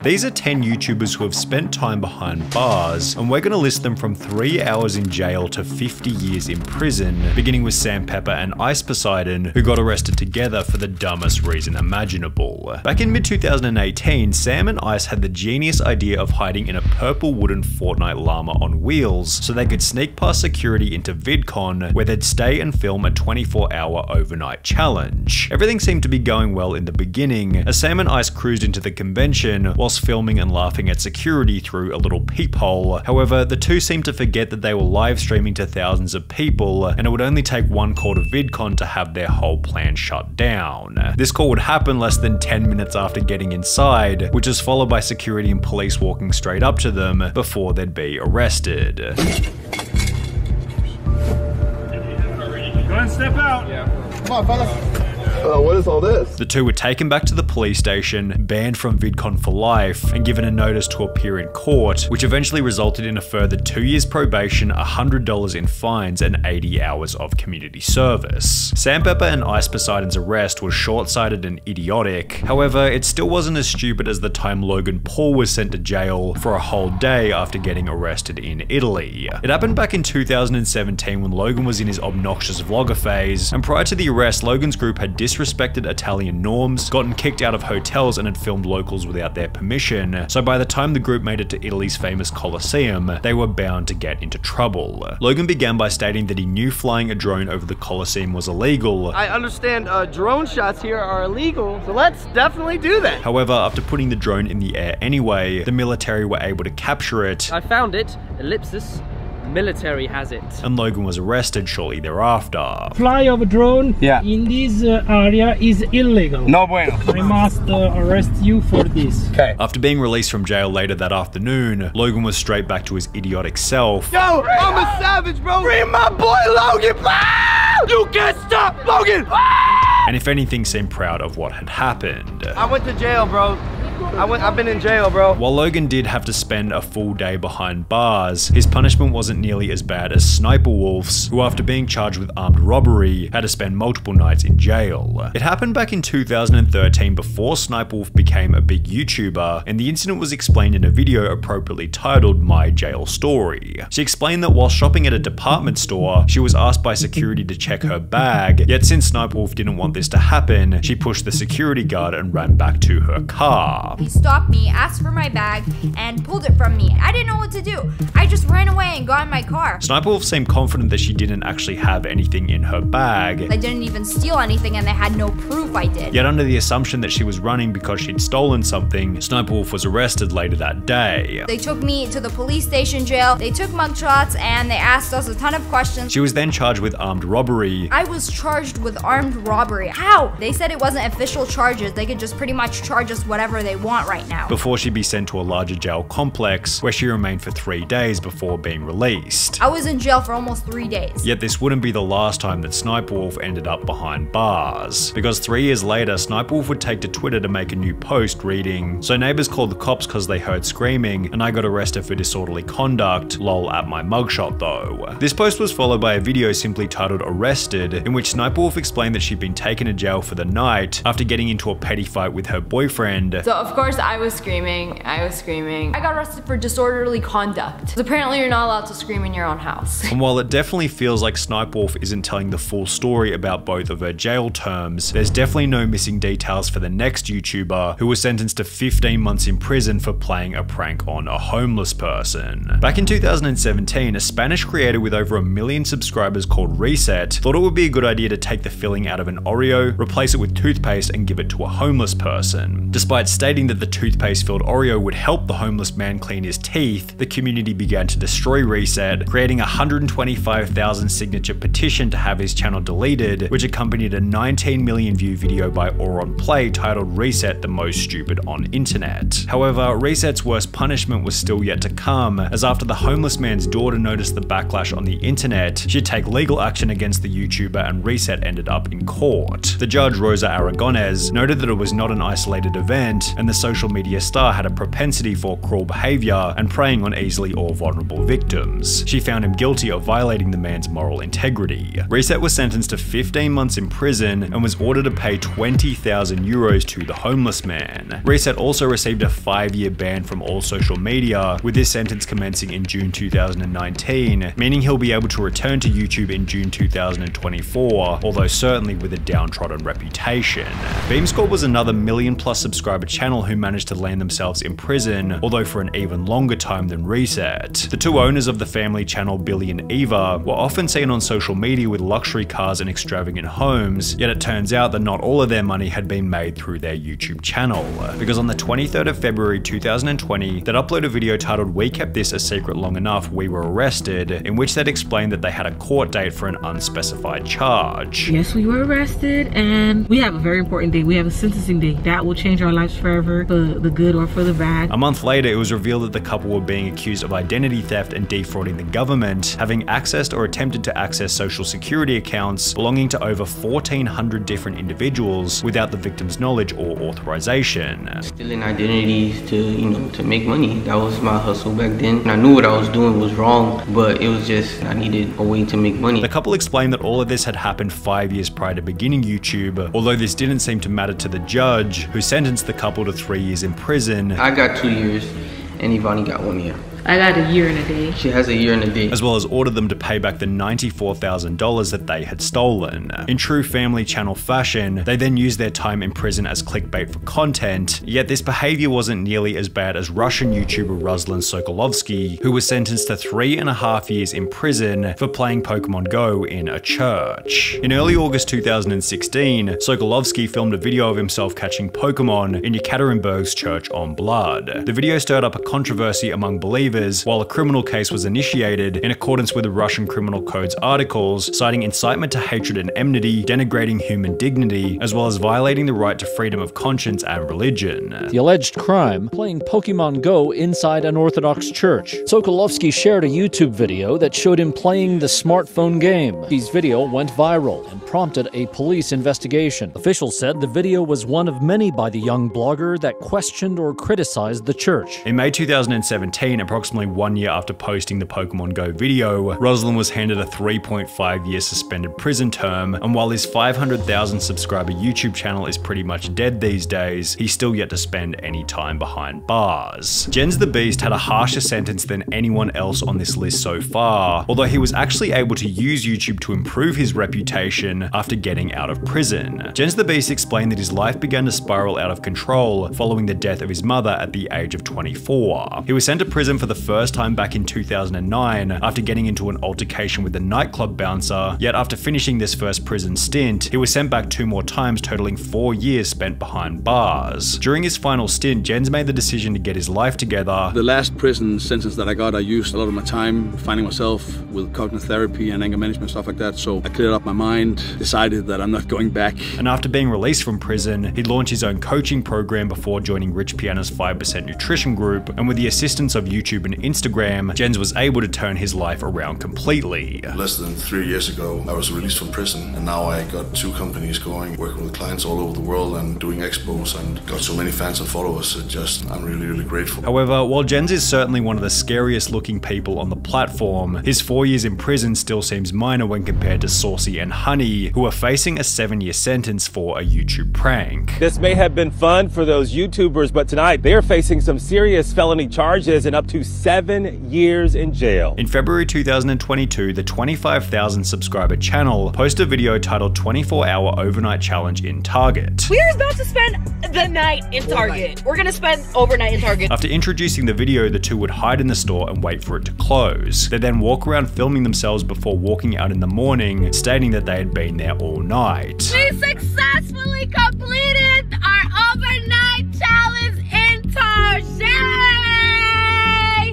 These are 10 YouTubers who have spent time behind bars, and we're going to list them from 3 hours in jail to 50 years in prison, beginning with Sam Pepper and Ice Poseidon, who got arrested together for the dumbest reason imaginable. Back in mid-2018, Sam and Ice had the genius idea of hiding in a purple wooden Fortnite llama on wheels so they could sneak past security into VidCon, where they'd stay and film a 24-hour overnight challenge. Everything seemed to be going well in the beginning, as Sam and Ice cruised into the convention whilst filming and laughing at security through a little peephole. However, the two seemed to forget that they were live streaming to thousands of people, and it would only take one call to VidCon to have their whole plan shut down. This call would happen less than 10 minutes after getting inside, which is followed by security and police walking straight up to them before they'd be arrested. Go ahead and step out. Yeah. Come on, fellas. What is all this? The two were taken back to the police station, banned from VidCon for life, and given a notice to appear in court, which eventually resulted in a further 2 years probation, $100 in fines, and 80 hours of community service. Sam Pepper and Ice Poseidon's arrest was short-sighted and idiotic. However, it still wasn't as stupid as the time Logan Paul was sent to jail for a whole day after getting arrested in Italy. It happened back in 2017 when Logan was in his obnoxious vlogger phase, and prior to the arrest, Logan's group had disrespected Italian norms, gotten kicked out of hotels, and had filmed locals without their permission, so by the time the group made it to Italy's famous Colosseum, they were bound to get into trouble. Logan began by stating that he knew flying a drone over the Colosseum was illegal. I understand drone shots here are illegal, so let's definitely do that. However, after putting the drone in the air anyway, the military were able to capture it. I found it, ellipsis. Military has it. And Logan was arrested shortly thereafter. Fly of a drone in this area is illegal. No bueno. I must arrest you for this. Okay. After being released from jail later that afternoon, Logan was straight back to his idiotic self. Yo, I'm a savage, bro. Free my boy Logan. You can't stop Logan. And if anything, seemed proud of what had happened. I went to jail, bro. I've been in jail, bro. While Logan did have to spend a full day behind bars, his punishment wasn't nearly as bad as Sssniperwolf's, who after being charged with armed robbery, had to spend multiple nights in jail. It happened back in 2013 before Sssniperwolf became a big YouTuber, and the incident was explained in a video appropriately titled My Jail Story. She explained that while shopping at a department store, she was asked by security to check her bag, yet since Sssniperwolf didn't want this to happen, she pushed the security guard and ran back to her car. He stopped me, asked for my bag, and pulled it from me. I didn't know what to do. I just ran away and got in my car. Sssniperwolf seemed confident that she didn't actually have anything in her bag. I didn't even steal anything and they had no proof I did. Yet under the assumption that she was running because she'd stolen something, Sssniperwolf was arrested later that day. They took me to the police station jail, they took mugshots, and they asked us a ton of questions. She was then charged with armed robbery. I was charged with armed robbery. How? They said it wasn't official charges. They could just pretty much charge us whatever they want right now. Before she'd be sent to a larger jail complex, where she remained for 3 days before being released. I was in jail for almost 3 days. Yet this wouldn't be the last time that Sssniperwolf ended up behind bars, because 3 years later, Sssniperwolf would take to Twitter to make a new post reading, "So neighbors called the cops cause they heard screaming, and I got arrested for disorderly conduct, lol at my mugshot though." This post was followed by a video simply titled Arrested, in which Sssniperwolf explained that she'd been taken to jail for the night after getting into a petty fight with her boyfriend. So of course I was screaming. I got arrested for disorderly conduct. Apparently you're not allowed to scream in your own house. And while it definitely feels like Sssniperwolf isn't telling the full story about both of her jail terms, there's definitely no missing details for the next YouTuber who was sentenced to 15 months in prison for playing a prank on a homeless person. Back in 2017, a Spanish creator with over 1 million subscribers called Reset thought it would be a good idea to take the filling out of an Oreo, replace it with toothpaste, and give it to a homeless person. Despite stating that the toothpaste-filled Oreo would help the homeless man clean his teeth, the community began to destroy Reset, creating a 125,000 signature petition to have his channel deleted, which accompanied a 19 million view video by Auron Play titled Reset the Most Stupid on Internet. However, Reset's worst punishment was still yet to come, as after the homeless man's daughter noticed the backlash on the internet, she'd take legal action against the YouTuber, and Reset ended up in court. The judge, Rosa Aragonés, noted that it was not an isolated event, and the social media star had a propensity for cruel behavior and preying on easily or vulnerable victims. She found him guilty of violating the man's moral integrity. Reset was sentenced to 15 months in prison and was ordered to pay 20,000 euros to the homeless man. Reset also received a 5-year ban from all social media, with this sentence commencing in June 2019, meaning he'll be able to return to YouTube in June 2024, although certainly with a downtrodden reputation. Beamscore was another million-plus subscriber channel who managed to land themselves in prison, although for an even longer time than Reset. The two owners of the family channel, Billy and Eva, were often seen on social media with luxury cars and extravagant homes, yet it turns out that not all of their money had been made through their YouTube channel, because on the 23rd of February 2020, they'd upload a video titled "We Kept This a Secret Long Enough, We Were Arrested," in which they'd explained that they had a court date for an unspecified charge. Yes, we were arrested, and we have a very important date. We have a sentencing date. That will change our lives forever, for the good or for the bad. A month later, it was revealed that the couple were being accused of identity theft and defrauding the government, having accessed or attempted to access social security accounts belonging to over 1,400 different individuals without the victim's knowledge or authorization. Stealing identities to make money. That was my hustle back then. And I knew what I was doing was wrong, but it was just, I needed a way to make money. The couple explained that all of this had happened 5 years prior to beginning YouTube, although this didn't seem to matter to the judge, who sentenced the couple to 3 years in prison. I got 2 years, and Ivani got 1 year. I got a year and a day. She has a year and a day. As well as ordered them to pay back the $94,000 that they had stolen. In true family channel fashion, they then used their time in prison as clickbait for content, yet this behavior wasn't nearly as bad as Russian YouTuber Ruslan Sokolovsky, who was sentenced to 3.5 years in prison for playing Pokemon Go in a church. In early August 2016, Sokolovsky filmed a video of himself catching Pokemon in Yekaterinburg's Church on Blood. The video stirred up a controversy among believers, while a criminal case was initiated in accordance with the Russian Criminal Code's articles, citing incitement to hatred and enmity, denigrating human dignity, as well as violating the right to freedom of conscience and religion. The alleged crime, playing Pokemon Go inside an Orthodox church. Sokolovsky shared a YouTube video that showed him playing the smartphone game. His video went viral and prompted a police investigation. Officials said the video was one of many by the young blogger that questioned or criticized the church. In May 2017, approximately 1 year after posting the Pokemon Go video, Ruslan was handed a 3.5-year suspended prison term, and while his 500,000 subscriber YouTube channel is pretty much dead these days, he's still yet to spend any time behind bars. Jens the Beast had a harsher sentence than anyone else on this list so far, although he was actually able to use YouTube to improve his reputation after getting out of prison. Jens the Beast explained that his life began to spiral out of control following the death of his mother at the age of 24. He was sent to prison for the first time back in 2009 after getting into an altercation with a nightclub bouncer, yet after finishing this first prison stint, he was sent back 2 more times, totaling 4 years spent behind bars. During his final stint, Jens made the decision to get his life together. The last prison sentence that I got, I used a lot of my time finding myself with cognitive therapy and anger management, stuff like that, so I cleared up my mind, decided that I'm not going back. And after being released from prison, he launched his own coaching program before joining Rich Piana's 5% Nutrition group, and with the assistance of YouTube and Instagram, Jens was able to turn his life around completely. Less than 3 years ago, I was released from prison, and now I got 2 companies going, working with clients all over the world and doing expos, and got so many fans and followers. I'm really grateful. However, while Jens is certainly one of the scariest looking people on the platform, his 4 years in prison still seems minor when compared to Saucy and Honey, who are facing a 7-year sentence for a YouTube prank. This may have been fun for those YouTubers, but tonight they are facing some serious felony charges and up to 7 years in jail. In February 2022, the 25,000 subscriber channel posted a video titled 24-Hour Overnight Challenge in Target. We're about to spend the night in Target. We're gonna spend overnight in Target. After introducing the video, the two would hide in the store and wait for it to close. They then walk around filming themselves before walking out in the morning, stating that they had been there all night. We successfully completed our overnight challenge in Target!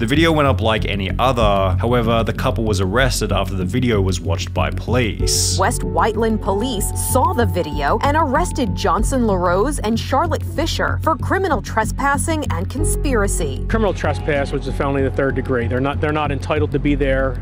The video went up like any other, however, the couple was arrested after the video was watched by police. West Whiteland police saw the video and arrested Johnson LaRose and Charlotte Fisher for criminal trespassing and conspiracy. Criminal trespass, which is a felony of the 3rd degree. They're not entitled to be there,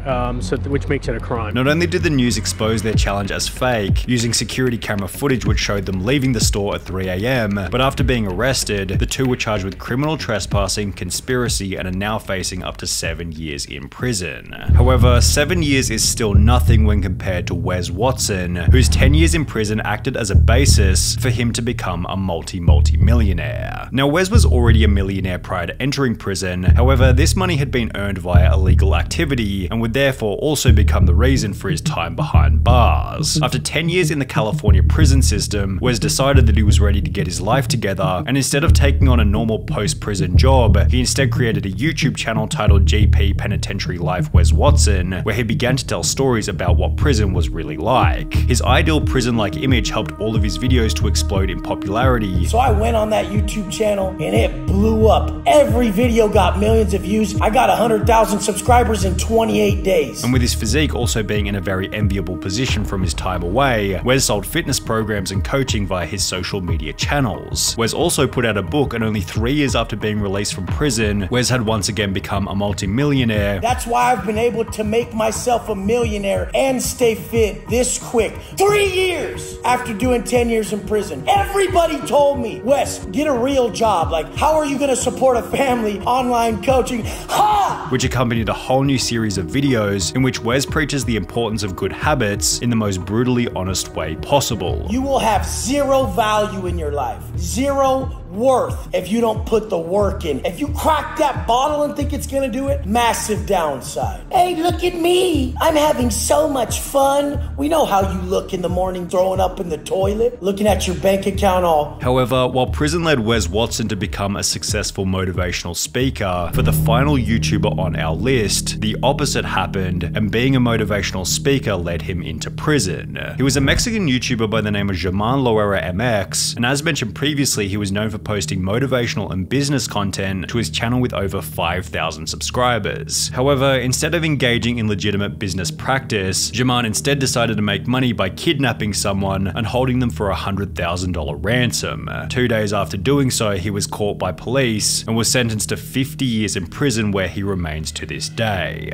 which makes it a crime. Not only did the news expose their challenge as fake, using security camera footage which showed them leaving the store at 3 AM, but after being arrested, the two were charged with criminal trespassing, conspiracy, and are now facing up to 7 years in prison. However, 7 years is still nothing when compared to Wes Watson, whose 10 years in prison acted as a basis for him to become a multi-millionaire. Now, Wes was already a millionaire prior to entering prison, however, this money had been earned via illegal activity and would therefore also become the reason for his time behind bars. After 10 years in the California prison system, Wes decided that he was ready to get his life together, and instead of taking on a normal post-prison job, he instead created a YouTube channel titled GP Penitentiary Life Wes Watson, where he began to tell stories about what prison was really like. His ideal prison-like image helped all of his videos to explode in popularity. So I went on that YouTube channel and it blew up. Every video got millions of views. I got 100,000 subscribers in 28 days. And with his physique also being in a very enviable position from his time away, Wes sold fitness programs and coaching via his social media channels. Wes also put out a book, and only 3 years after being released from prison, Wes had once again become a multi-millionaire. That's why I've been able to make myself a millionaire and stay fit this quick. 3 years after doing 10 years in prison. Everybody told me, Wes, get a real job. Like, how are you gonna support a family, online coaching? Ha! Which accompanied a whole new series of videos in which Wes preaches the importance of good habits in the most brutally honest way possible. You will have zero value in your life. Zero worth if you don't put the work in. If you crack that bottle and think it's gonna do it, massive downside. Hey, look at me. I'm having so much fun. We know how you look in the morning throwing up in the toilet, looking at your bank account all. However, while prison led Wes Watson to become a successful motivational speaker, for the final YouTuber on our list, the opposite happened, and being a motivational speaker led him into prison. He was a Mexican YouTuber by the name of German Loera MX, and as mentioned previously, he was known for posting motivational and business content to his channel with over 5,000 subscribers. However, instead of engaging in legitimate business practice, German instead decided to make money by kidnapping someone and holding them for a $100,000 ransom. 2 days after doing so, he was caught by police and was sentenced to 50 years in prison, where he remains to this day.